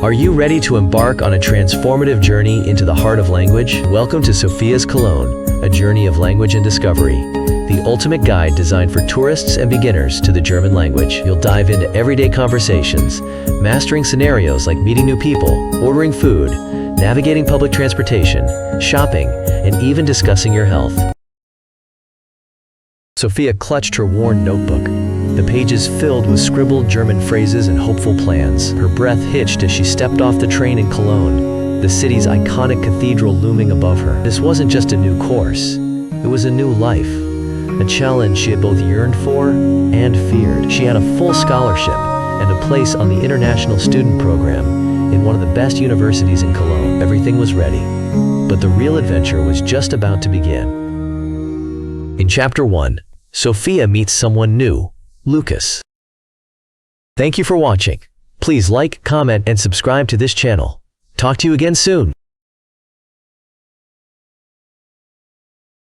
Are you ready to embark on a transformative journey into the heart of language? Welcome to Sophia's Cologne, a journey of language and discovery. The ultimate guide designed for tourists and beginners to the German language. You'll dive into everyday conversations, mastering scenarios like meeting new people, ordering food, navigating public transportation, shopping, and even discussing your health. Sophia clutched her worn notebook, the pages filled with scribbled German phrases and hopeful plans. Her breath hitched as she stepped off the train in Cologne, the city's iconic cathedral looming above her. This wasn't just a new course, it was a new life, a challenge she had both yearned for and feared. She had a full scholarship and a place on the international student program in one of the best universities in Cologne. Everything was ready, but the real adventure was just about to begin. In Chapter 1, Sophia meets someone new, Lucas. Thank you for watching. Please like, comment, and subscribe to this channel. Talk to you again soon.